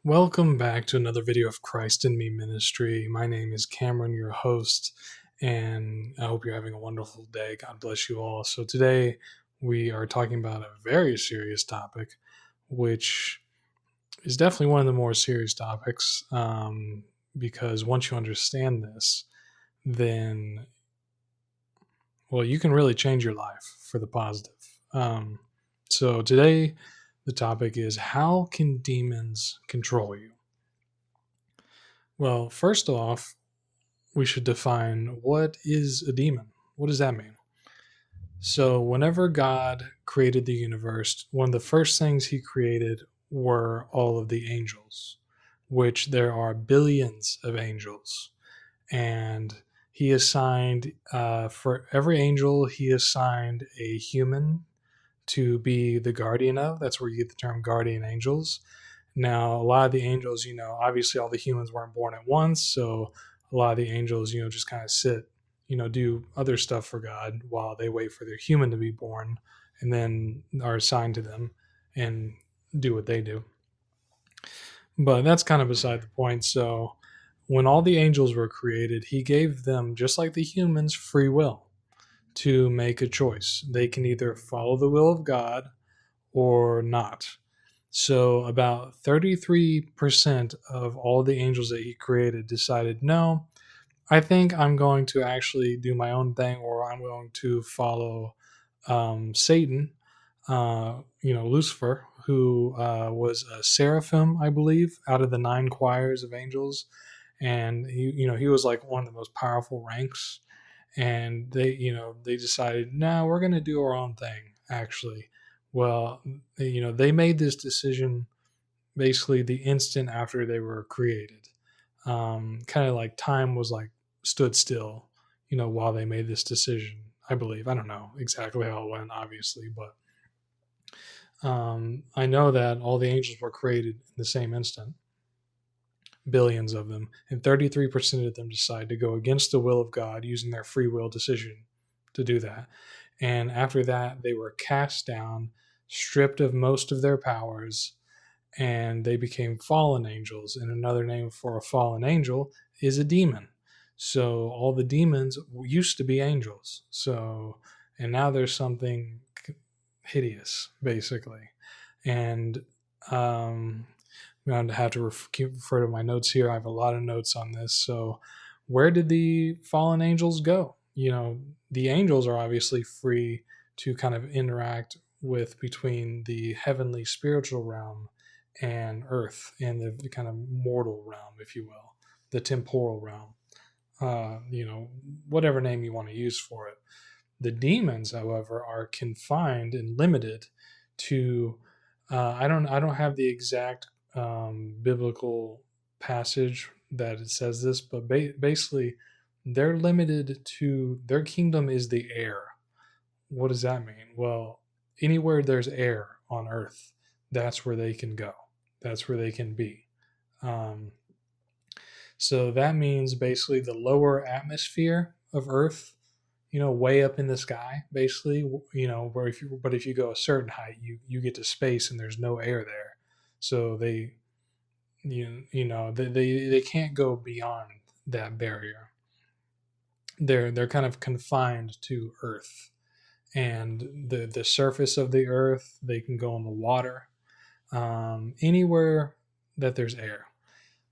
Welcome back to another video of Christ in Me Ministry. My name is Cameron, your host, and I hope you're having a wonderful day. God bless you all. So, today we are talking about a very serious topic, which is definitely one of the more serious topics because once you understand this, then, well, you can really change your life for the positive. So, today the topic is, how can demons control you? Well, first off, we should define, what is a demon? What does that mean? So, whenever God created the universe, one of the first things he created were all of the angels, which there are billions of angels. And he assigned, for every angel, he assigned a human to be the guardian of. That's where you get the term guardian angels. Now, a lot of the angels, obviously all the humans weren't born at once. So a lot of the angels, just kind of sit, do other stuff for God while they wait for their human to be born and then are assigned to them and do what they do. But that's kind of beside the point. So when all the angels were created, he gave them, just like the humans, free will to make a choice. They can either follow the will of God or not. So about 33% of all the angels that he created decided, no, I think I'm going to actually do my own thing, or I'm going to follow Satan, Lucifer, who was a seraphim, I believe, out of the nine choirs of angels. And he was like one of the most powerful ranks. And they decided, no, we're going to do our own thing, actually. Well, they made this decision basically the instant after they were created. Kind of like time was like stood still, while they made this decision. I believe. I don't know exactly how it went, obviously, but I know that all the angels were created in the same instant, billions of them, and 33% of them decide to go against the will of God using their free will decision to do that. And after that, they were cast down, stripped of most of their powers, and they became fallen angels. And another name for a fallen angel is a demon. So all the demons used to be angels. So, and now there's something hideous, basically. And I'm going to have to refer to my notes here. I have a lot of notes on this. So, where did the fallen angels go? The angels are obviously free to kind of interact with between the heavenly spiritual realm and earth, and the kind of mortal realm, if you will, the temporal realm. Whatever name you want to use for it. The demons, however, are confined and limited to. I don't have the exact biblical passage that it says this, but basically, they're limited to, their kingdom is the air. What does that mean? Well, anywhere there's air on earth, that's where they can go. That's where they can be. Um, so that means basically the lower atmosphere of Earth, way up in the sky, basically, where if you go a certain height, you get to space and there's no air there. So they can't go beyond that barrier. They're kind of confined to Earth, and the surface of the Earth. They can go in the water, anywhere that there's air.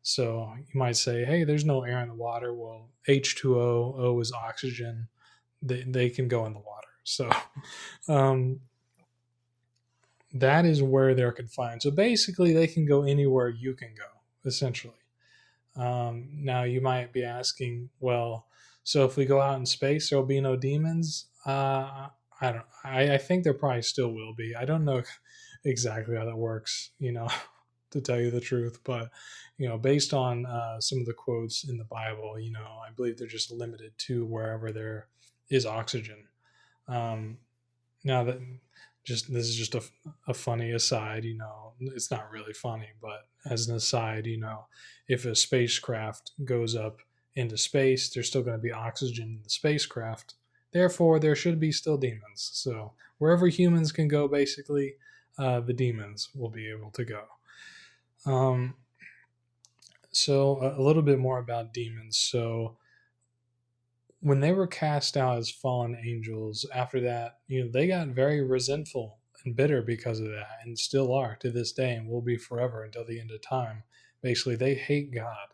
So you might say, hey, there's no air in the water. Well, H2O, O is oxygen. They can go in the water. So um, that is where they're confined. So basically, they can go anywhere you can go, essentially. Now, you might be asking, well, so if we go out in space, there'll be no demons? I don't. I think there probably still will be. I don't know exactly how that works, to tell you the truth, but based on some of the quotes in the Bible, I believe they're just limited to wherever there is oxygen. Now that this is just a funny aside, it's not really funny, but as an aside, if a spacecraft goes up into space, there's still going to be oxygen in the spacecraft. Therefore, there should be still demons. So wherever humans can go, basically, the demons will be able to go. So a little bit more about demons. So when they were cast out as fallen angels, after that, they got very resentful and bitter because of that, and still are to this day, and will be forever until the end of time. Basically, they hate God.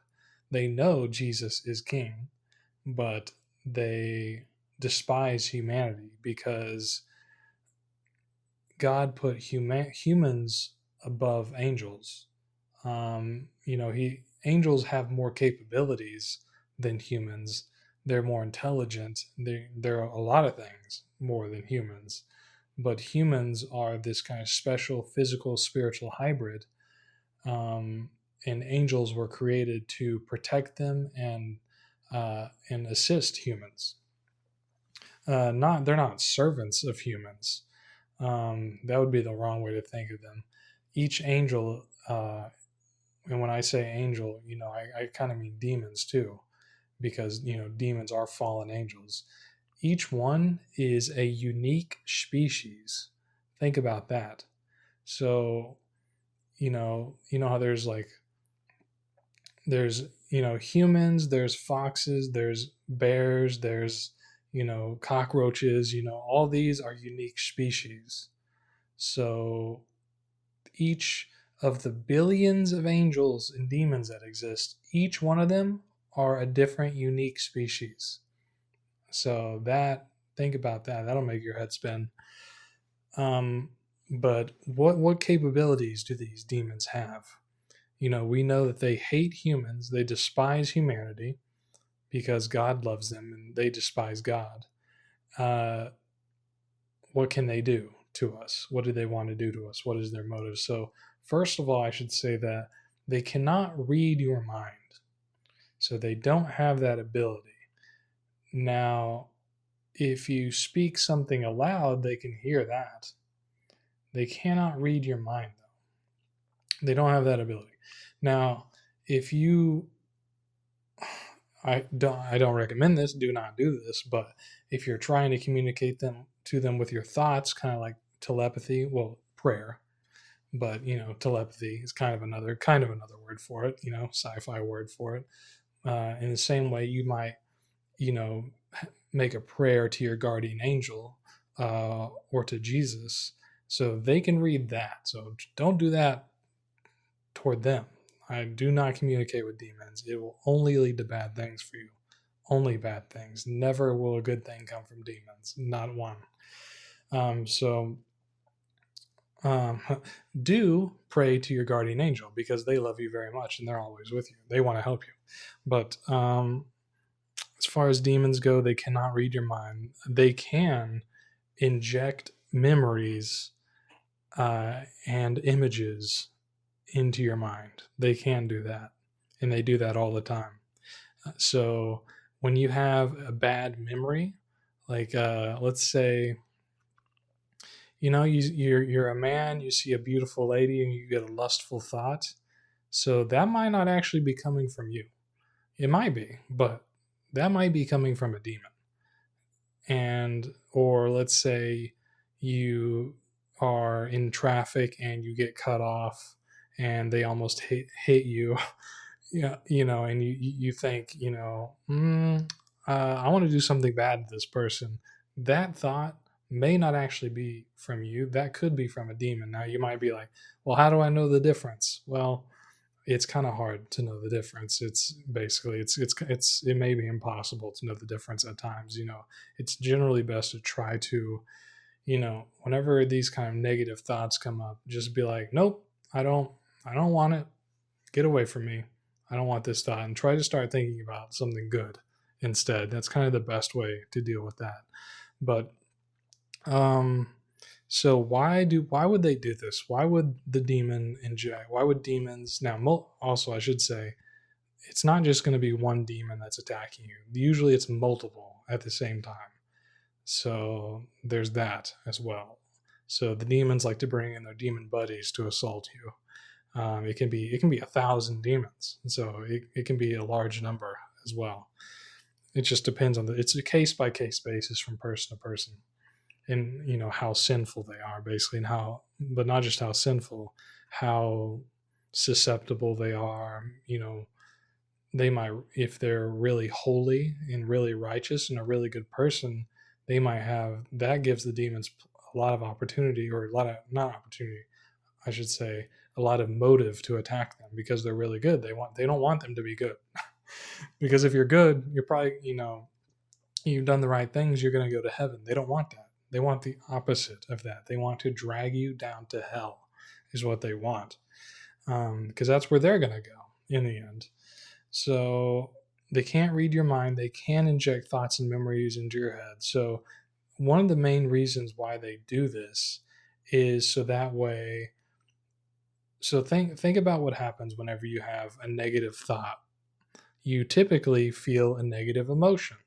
They know Jesus is King, but they despise humanity because God put humans above angels. He angels have more capabilities than humans. They're more intelligent. They're a lot of things more than humans, but humans are this kind of special physical spiritual hybrid. Um, and angels were created to protect them and assist humans. Not they're not servants of humans. That would be the wrong way to think of them. Each angel, and when I say angel, I kind of mean demons too, because demons are fallen angels. Each one is a unique species. Think about that. So, how there's humans, there's foxes, there's bears, there's cockroaches. All these are unique species. So each of the billions of angels and demons that exist, each one of them are a different unique species. So think about that. That'll make your head spin. um but what capabilities do these demons have? We know that they hate humans, they despise humanity because God loves them and they despise God. uh what can they do to us? What do they want to do to us? What is their motive? So, first of all, I should say that they cannot read your mind. So, they don't have that ability. Now, if you speak something aloud, they can hear that. They cannot read your mind, though. They don't have that ability. Now, if you I don't recommend this, do not do this, but if you're trying to communicate to them with your thoughts, kind of like telepathy, well, prayer, but telepathy is kind of another word for it, sci-fi word for it. In the same way, you might you know make a prayer to your guardian angel, or to Jesus, so they can read that. So don't do that toward them. I do not communicate with demons. It will only lead to bad things for you. Only bad things. Never will a good thing come from demons. Not one. So um, do pray to your guardian angel because they love you very much and they're always with you. They want to help you. But as far as demons go, they cannot read your mind. They can inject memories and images into your mind. They can do that. And they do that all the time. So when you have a bad memory, like let's say, you're a man, you see a beautiful lady, and you get a lustful thought. So that might not actually be coming from you. It might be, but that might be coming from a demon. Or let's say you are in traffic and you get cut off and they almost hit you. Yeah, and you think, I want to do something bad to this person. That thought may not actually be from you. That could be from a demon. Now you might be like, well, how do I know the difference? Well, it's kind of hard to know the difference. It's basically it may be impossible to know the difference at times. It's generally best to try to, whenever these kind of negative thoughts come up, just be like, nope, I don't want it. Get away from me. I don't want this thought, and try to start thinking about something good instead. That's kind of the best way to deal with that. But um so why would they do this? Why would the demon inject? Why would demons now? Also, I should say, it's not just going to be one demon that's attacking you. Usually, it's multiple at the same time. So there's that as well. So the demons like to bring in their demon buddies to assault you. It can be 1,000 demons, so it can be a large number as well. It just depends it's a case by case basis from person to person, and how sinful they are basically, and but not just how sinful, how susceptible they are, they might, if they're really holy and really righteous and a really good person, they might have, that gives the demons a lot of opportunity, or a lot of, not opportunity, I should say, a lot of motive to attack them because they're really good. They don't want them to be good. Because if you're good, you're probably, you've done the right things, you're going to go to heaven. They don't want that. They want the opposite of that. They want to drag you down to hell, is what they want. Because that's where they're going to go in the end. So they can't read your mind. They can inject thoughts and memories into your head. So one of the main reasons why they do this is so that way. So think about what happens whenever you have a negative thought. You typically feel a negative emotion.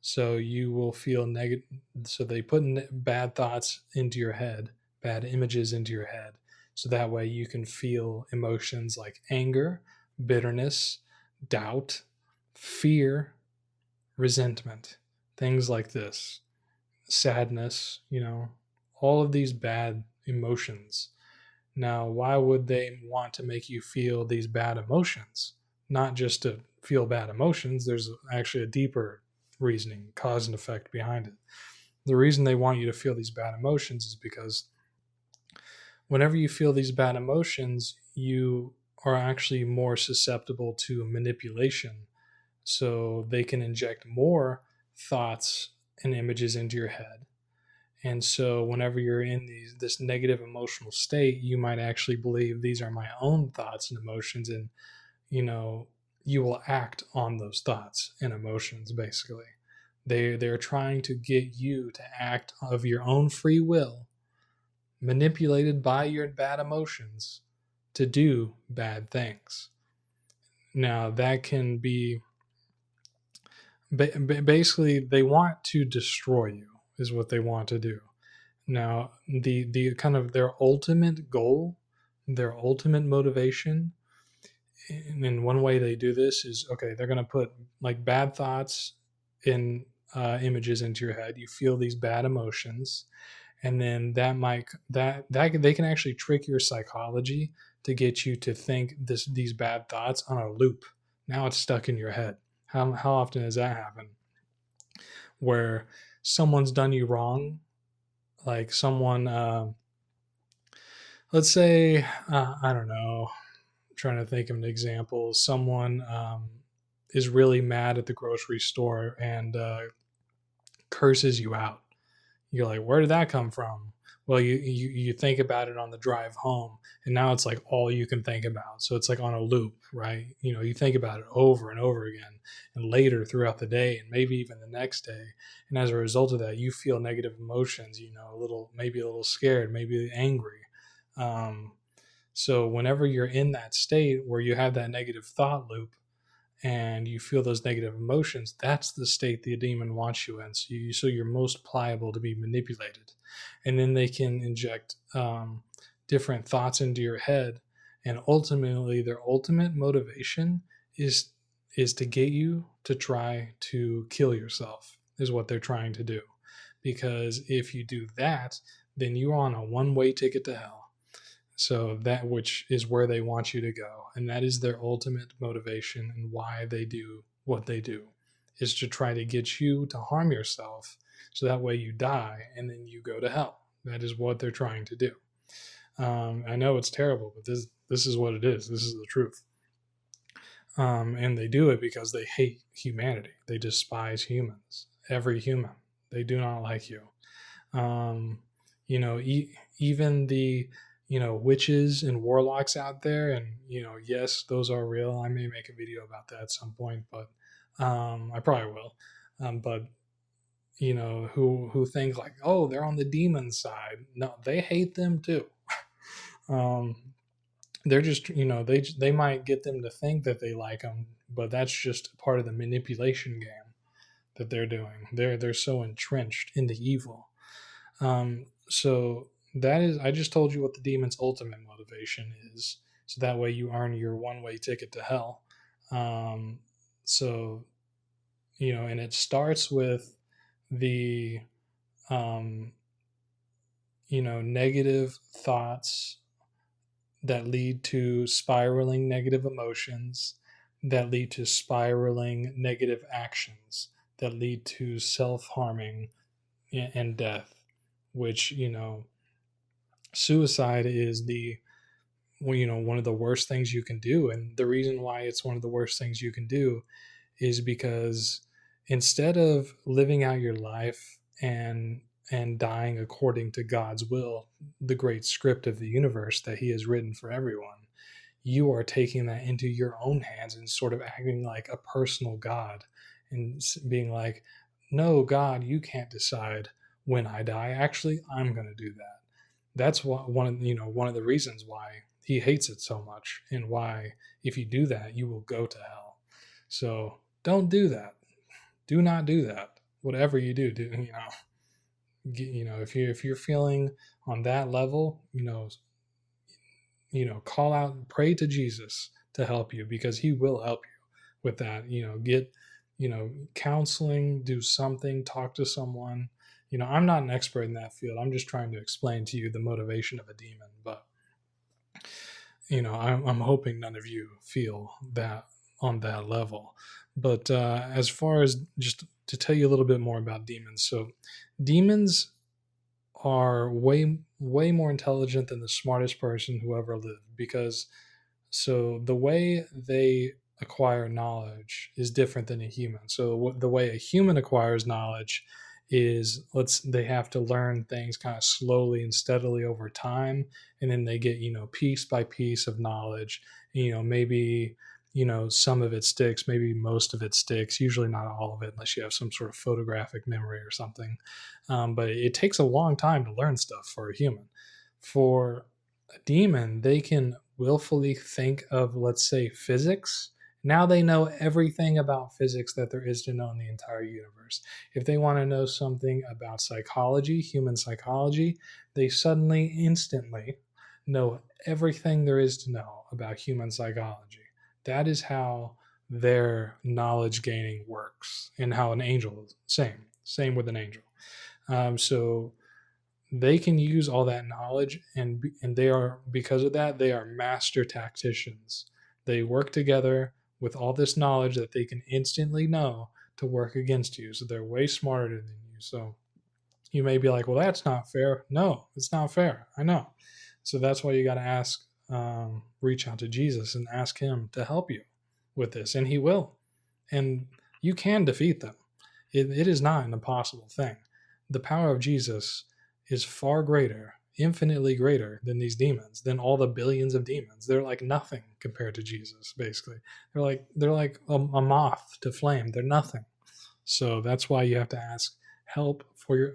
So you will feel negative. So they put bad thoughts into your head, bad images into your head. So that way you can feel emotions like anger, bitterness, doubt, fear, resentment, things like this, sadness, all of these bad emotions. Now, why would they want to make you feel these bad emotions? Not just to feel bad emotions, there's actually a deeper reasoning, cause and effect behind it. The reason they want you to feel these bad emotions is because whenever you feel these bad emotions, you are actually more susceptible to manipulation. So they can inject more thoughts and images into your head. And so whenever you're in this negative emotional state, you might actually believe these are my own thoughts and emotions, and you will act on those thoughts and emotions. Basically, they're trying to get you to act of your own free will, manipulated by your bad emotions, to do bad things. Now that can be basically, they want to destroy you, is what they want to do. Now, the kind of their ultimate goal, their ultimate motivation, and one way they do this is, okay, they're going to put like bad thoughts in images into your head. You feel these bad emotions, and then that they can actually trick your psychology to get you to think these bad thoughts on a loop. Now it's stuck in your head. How often does that happen? Where someone's done you wrong, like someone, let's say, I don't know, I'm trying to think of an example. Someone is really mad at the grocery store and curses you out. You're like, where did that come from? Well, you think about it on the drive home, and now it's like all you can think about. So it's like on a loop, right? You think about it over and over again, and later throughout the day, and maybe even the next day. And as a result of that, you feel negative emotions. Maybe a little scared, maybe angry. Um, so whenever you're in that state where you have that negative thought loop, and you feel those negative emotions, that's the state the demon wants you in. So you're most pliable to be manipulated, and then they can inject different thoughts into your head, and ultimately their ultimate motivation is to get you to try to kill yourself. Is what they're trying to do, because if you do that, then you're on a one-way ticket to hell. So that which is where they want you to go. And that is their ultimate motivation, and why they do what they do, is to try to get you to harm yourself. So that way you die and then you go to hell. That is what they're trying to do. I know it's terrible, but this is what it is. This is the truth. And they do it because they hate humanity. They despise humans, every human. They do not like you. Um, Even the witches and warlocks out there, and yes, those are real. I may make a video about that at some point, but I probably will. But who think like, oh, they're on the demon side. No, they hate them too. um, they're just they might get them to think that they like them, but that's just part of the manipulation game that they're doing. They're so entrenched in the evil. So that is, I just told you what the demon's ultimate motivation is. So that way you earn your one-way ticket to hell. Um, so, and it starts with the, um, negative thoughts that lead to spiraling negative emotions that lead to spiraling negative actions that lead to self-harming and death, which, suicide is one of the worst things you can do. And the reason why it's one of the worst things you can do is because instead of living out your life and dying according to God's will, the great script of the universe that he has written for everyone, you are taking that into your own hands and sort of acting like a personal God and being like, no, God, you can't decide when I die. Actually, I'm going to do that. That's one of the reasons why he hates it so much, and why if you do that, you will go to hell. So don't do that. Do not do that. Whatever you do, if you're feeling on that level, call out and pray to Jesus to help you, because he will help you with that. Get, counseling, do something, talk to someone. I'm not an expert in that field. I'm just trying to explain to you the motivation of a demon, but I'm hoping none of you feel that on that level. But as far as just to tell you a little bit more about demons, so demons are way more intelligent than the smartest person who ever lived, because so the way they acquire knowledge is different than a human. So the way a human acquires knowledge is, they have to learn things kind of slowly and steadily over time, and then they get piece by piece of knowledge. Maybe some of it sticks, maybe most of it sticks, usually not all of it unless you have some sort of photographic memory or something. But it takes a long time to learn stuff for a human. For a demon, they can willfully think of, let's say, physics. Now they know everything about physics that there is to know in the entire universe. If they want to know something about psychology, human psychology, they suddenly, instantly know everything there is to know about human psychology. That is how their knowledge gaining works, and how an angel, same with an angel. So they can use all that knowledge, and they are, because of that, they are master tacticians. They work together with all this knowledge that they can instantly know to work against you. So they're way smarter than you. So you may be like, well, that's not fair. No, it's not fair. I know. So that's why you got to reach out to Jesus and ask him to help you with this, and he will. And you can defeat them. It is not an impossible thing. The power of Jesus is far greater, infinitely greater than these demons, than all the billions of demons. They're like nothing compared to Jesus, basically. They're like a moth to flame. They're nothing. So that's why you have to ask help for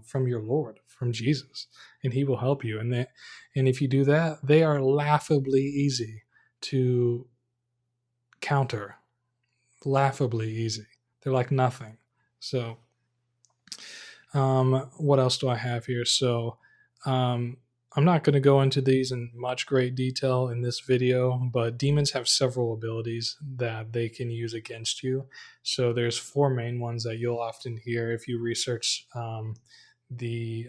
from your Lord, from Jesus, and he will help you. And if you do that, they are laughably easy to counter. Laughably easy. They're like nothing. So what else do I have here? So I'm not going to go into these in much great detail in this video, but demons have several abilities that they can use against you. So there's 4 main ones that you'll often hear if you research the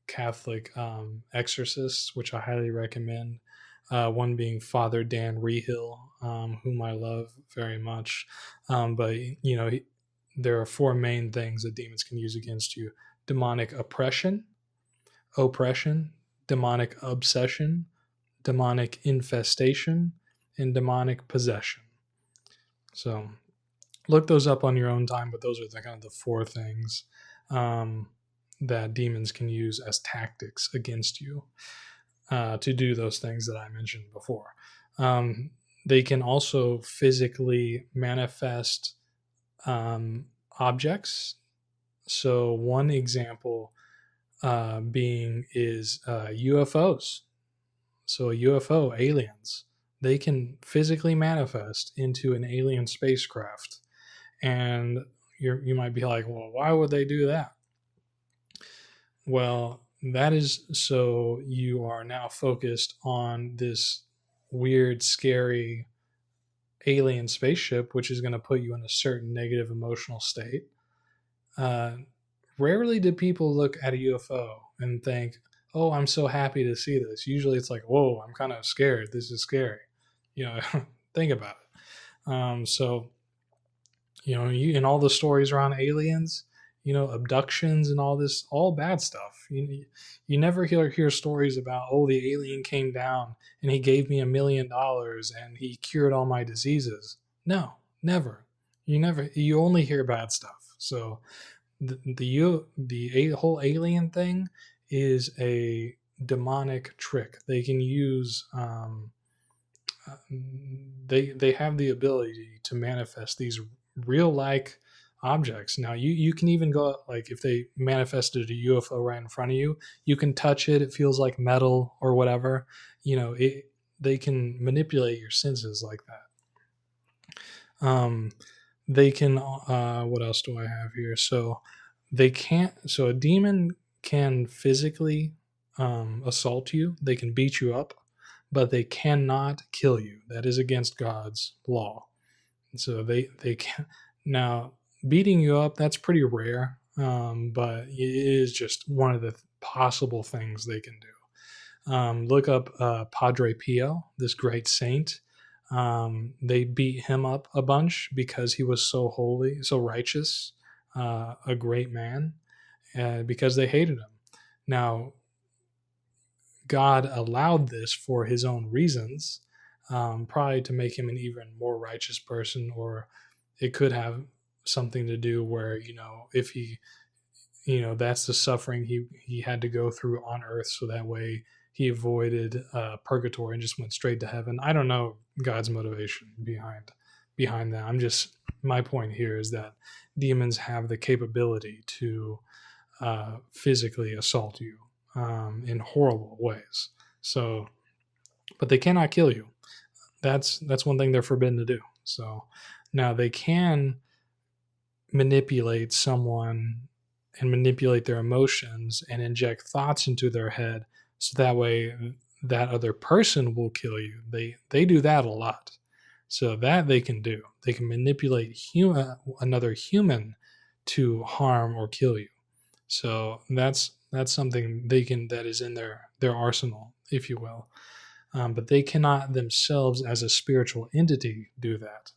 Catholic exorcists, which I highly recommend. One being Father Dan Rehill, whom I love very much. But there are 4 main things that demons can use against you: demonic oppression, demonic obsession, demonic infestation, and demonic possession. So look those up on your own time, but those are kind of the 4 things that demons can use as tactics against you to do those things that I mentioned before. They can also physically manifest objects. So one example being is UFOs. So a UFO, aliens, they can physically manifest into an alien spacecraft. And you might be like, well, why would they do that? Well, that is so you are now focused on this weird, scary alien spaceship, which is going to put you in a certain negative emotional state. Rarely do people look at a UFO and think, oh, I'm so happy to see this. Usually it's like, whoa, I'm kind of scared. This is scary. Think about it. So you in all the stories around aliens, abductions and all this, all bad stuff. You never hear stories about, oh, the alien came down and he gave me $1 million and he cured all my diseases. No, never. You only hear bad stuff. So the whole alien thing is a demonic trick. They can use they have the ability to manifest these real like objects. Now you can even go, like, if they manifested a UFO right in front of you, you can touch it. It feels like metal or whatever. They can manipulate your senses like that. They can. What else do I have here? So they can't. So a demon can physically assault you. They can beat you up, but they cannot kill you. That is against God's law. So they can. Now, beating you up, that's pretty rare, but it is just one of the possible things they can do. Look up Padre Pio, this great saint. They beat him up a bunch because he was so holy, so righteous, a great man, because they hated him. Now, God allowed this for his own reasons, probably to make him an even more righteous person, or it could have something to do where, if he, that's the suffering he had to go through on earth, so that way he avoided purgatory and just went straight to heaven. I don't know God's motivation behind that. My point here is that demons have the capability to physically assault you in horrible ways. So, but they cannot kill you. That's one thing they're forbidden to do. So now they can manipulate someone and manipulate their emotions and inject thoughts into their head, so that way that other person will kill you. They do that a lot. So that they can do. They can manipulate another human to harm or kill you. So that's something that is in their arsenal, if you will. But they cannot themselves, as a spiritual entity, do that.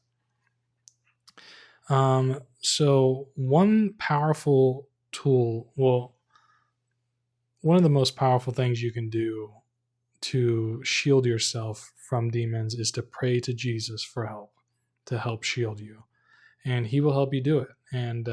So one powerful tool, one of the most powerful things you can do to shield yourself from demons is to pray to Jesus for help, to help shield you, and he will help you do it. And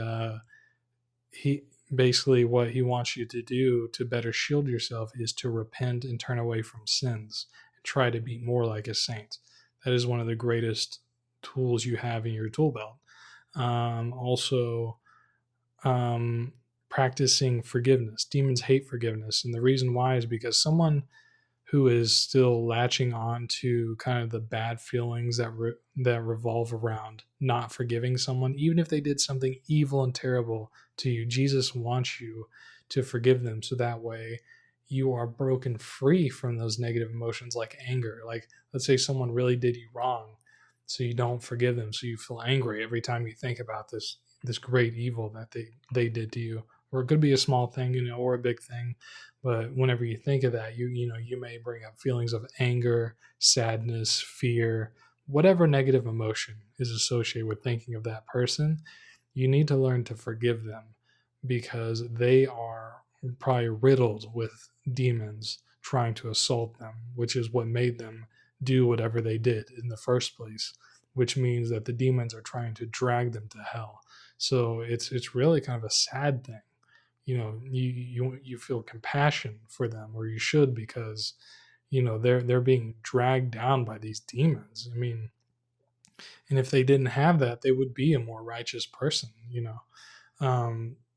he basically, what he wants you to do to better shield yourself is to repent and turn away from sins and try to be more like a saint. That is one of the greatest tools you have in your tool belt. Also, practicing forgiveness. Demons hate forgiveness, and the reason why is because someone who is still latching on to kind of the bad feelings that revolve around not forgiving someone, even if they did something evil and terrible to you, Jesus wants you to forgive them, so that way you are broken free from those negative emotions like anger. Like, let's say someone really did you wrong, so you don't forgive them, so you feel angry every time you think about this great evil that they did to you. Or it could be a small thing, or a big thing. But whenever you think of that, you may bring up feelings of anger, sadness, fear, whatever negative emotion is associated with thinking of that person. You need to learn to forgive them, because they are probably riddled with demons trying to assault them, which is what made them do whatever they did in the first place, which means that the demons are trying to drag them to hell. So it's really kind of a sad thing. You feel compassion for them, or you should, because they're being dragged down by these demons. I mean, and if they didn't have that, they would be a more righteous person.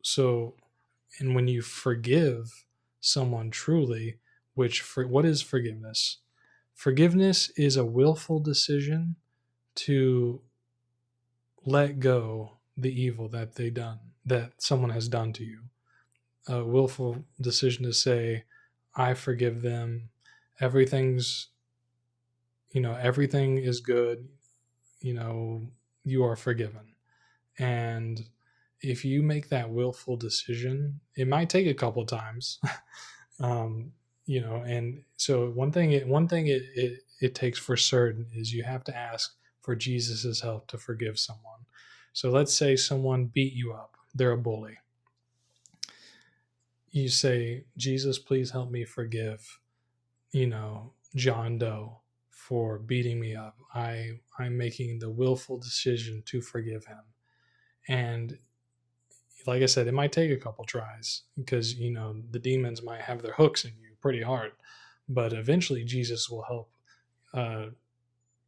So, and when you forgive someone truly, what is forgiveness? Forgiveness is a willful decision to let go the evil that someone has done to you. A willful decision to say, I forgive them. Everything is good. You are forgiven. And if you make that willful decision, it might take a couple times. And so one thing it takes for certain is you have to ask for Jesus' help to forgive someone. So let's say someone beat you up, they're a bully. You say, Jesus, please help me forgive, John Doe for beating me up. I'm making the willful decision to forgive him. And like I said, it might take a couple tries because, the demons might have their hooks in you pretty hard. But eventually, Jesus will help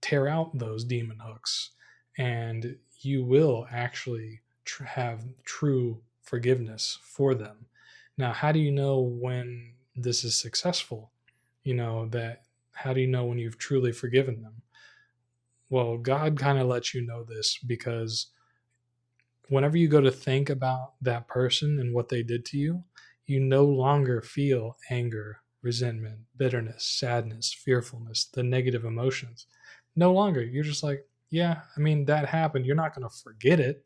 tear out those demon hooks, and you will actually have true forgiveness for them. Now, how do you know when this is successful? How do you know when you've truly forgiven them? Well, God kind of lets you know this because whenever you go to think about that person and what they did to you, you no longer feel anger, resentment, bitterness, sadness, fearfulness, the negative emotions. No longer. You're just like, yeah, that happened. You're not going to forget it.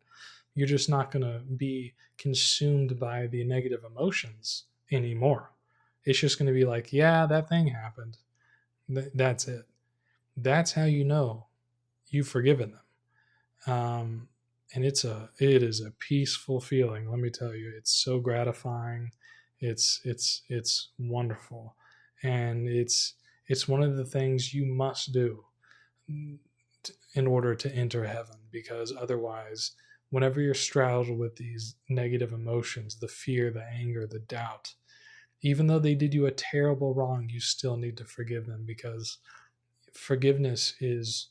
You're just not going to be consumed by the negative emotions anymore. It's just going to be like, yeah, that thing happened. That's it. That's how you know you've forgiven them. And it is a peaceful feeling. Let me tell you, it's so gratifying. It's wonderful, and it's one of the things you must do in order to enter heaven, because otherwise, whenever you're straddled with these negative emotions, the fear, the anger, the doubt, even though they did you a terrible wrong, you still need to forgive them, because forgiveness is,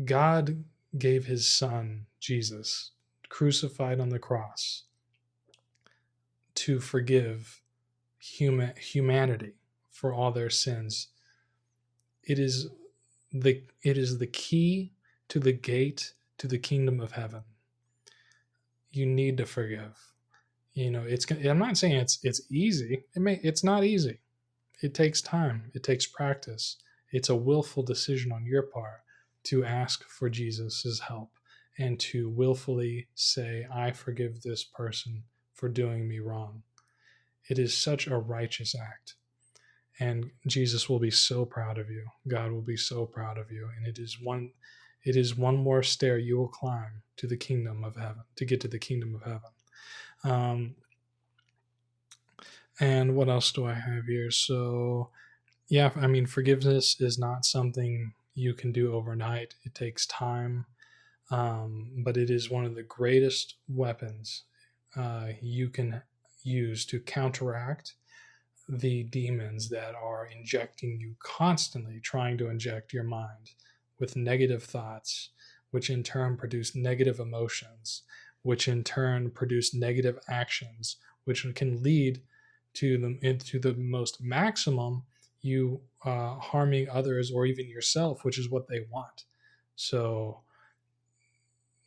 God gave his son, Jesus, crucified on the cross, to forgive humanity for all their sins. It is the key to the gate to the kingdom of heaven. You need to forgive. I'm not saying it's easy. It's not easy. It takes time. It takes practice. It's a willful decision on your part to ask for Jesus' help and to willfully say, I forgive this person for doing me wrong. It is such a righteous act. And Jesus will be so proud of you. God will be so proud of you. And it is one more stair you will climb to the kingdom of heaven, to get to the kingdom of heaven. And what else do I have here? So, yeah, forgiveness is not something you can do overnight. It takes time, but it is one of the greatest weapons you can use to counteract the demons that are injecting you constantly, trying to inject your mind with negative thoughts, which in turn produce negative emotions, which in turn produce negative actions, which can lead to the most maximum you harming others or even yourself, which is what they want. So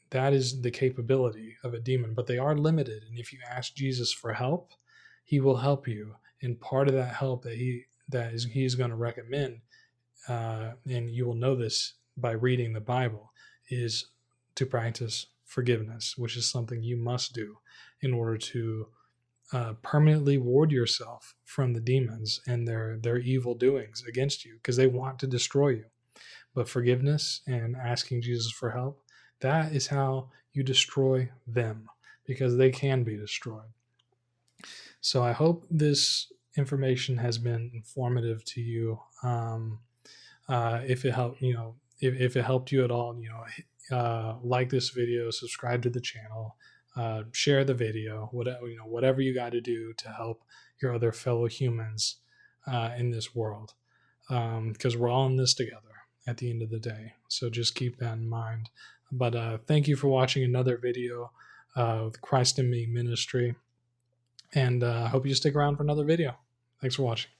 that is the capability of a demon, but they are limited. And if you ask Jesus for help, he will help you. And part of that help he's going to recommend, and you will know this by reading the Bible, is to practice forgiveness, which is something you must do in order to permanently ward yourself from the demons and their evil doings against you, because they want to destroy you. But forgiveness and asking Jesus for help, that is how you destroy them, because they can be destroyed. So I hope this information has been informative to you. If it helped, if it helped you at all, like this video, subscribe to the channel, share the video, whatever you got to do to help your other fellow humans in this world, because we're all in this together at the end of the day. So just keep that in mind. But thank you for watching another video with Christ in Me Ministry. And I hope you stick around for another video. Thanks for watching.